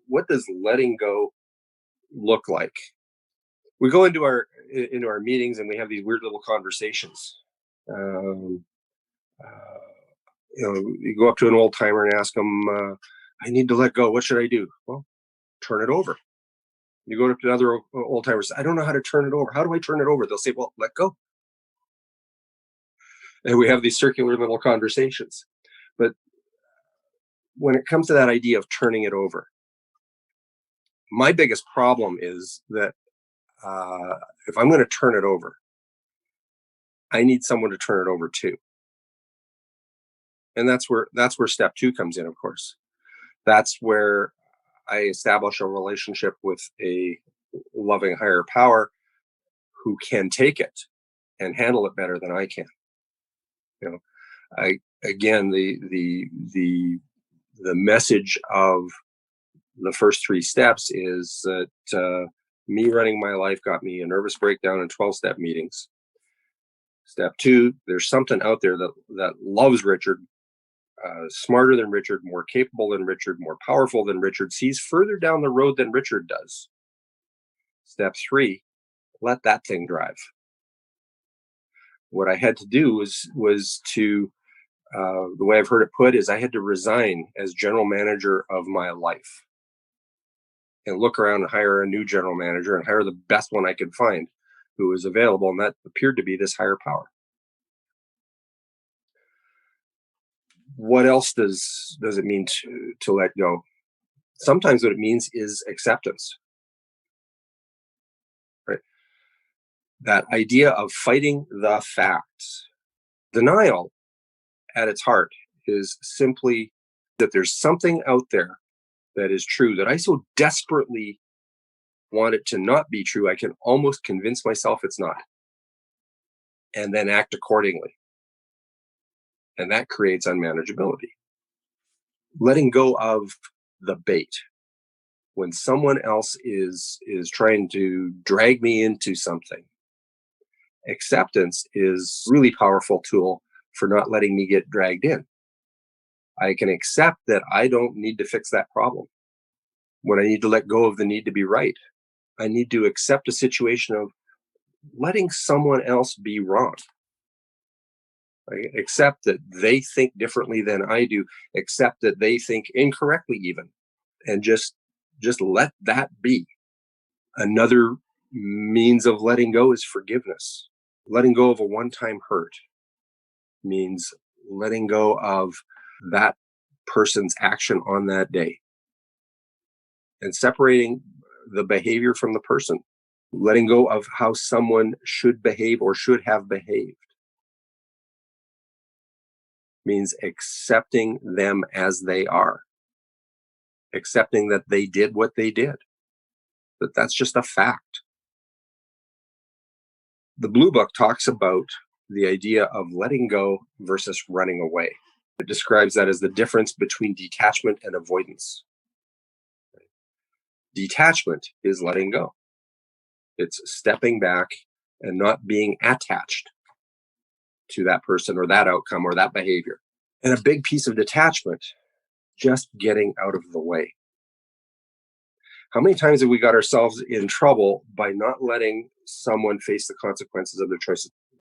what does letting go look like? We go into our meetings and we have these weird little conversations. Um, uh, you go up to an old timer and ask them, "I need to let go. What should I do?" Well, turn it over. You go up to another old timer, "I don't know how to turn it over. How do I turn it over?" They'll say, "Well, let go." And we have these circular little conversations. But when it comes to that idea of turning it over, my biggest problem is that if I'm going to turn it over, I need someone to turn it over to, and that's where step two comes in. Of course, that's where I establish a relationship with a loving higher power who can take it and handle it better than I can. You know, I again the message of the first three steps is that me running my life got me a nervous breakdown in 12-step meetings. Step two, there's something out there that loves Ritchard, smarter than Ritchard, more capable than Ritchard, more powerful than Ritchard, sees further down the road than Ritchard does. Step three, let that thing drive. What I had to do was to the way I've heard it put is I had to resign as general manager of my life and look around and hire a new general manager and hire the best one I could find who was available, and that appeared to be this higher power. What else does it mean to let go? Sometimes what it means is acceptance, right? That idea of fighting the facts. Denial at its heart is simply that there's something out there that is true that I so desperately want it to not be true, I can almost convince myself it's not, and then act accordingly. And that creates unmanageability. Letting go of the bait. When someone else is trying to drag me into something, acceptance is a really powerful tool for not letting me get dragged in. I can accept that I don't need to fix that problem. When I need to let go of the need to be right, I need to accept a situation of letting someone else be wrong. I accept that they think differently than I do, accept that they think incorrectly even, and just let that be. Another means of letting go is forgiveness. Letting go of a one-time hurt means letting go of that person's action on that day and separating the behavior from the person, letting go of how someone should behave or should have behaved means accepting them as they are, accepting that they did what they did, that that's just a fact. The Blue Book talks about the idea of letting go versus running away. It describes that as the difference between detachment and avoidance. Detachment is letting go. It's stepping back and not being attached to that person or that outcome or that behavior. And a big piece of detachment, just getting out of the way. How many times have we got ourselves in trouble by not letting someone face the consequences of their choices?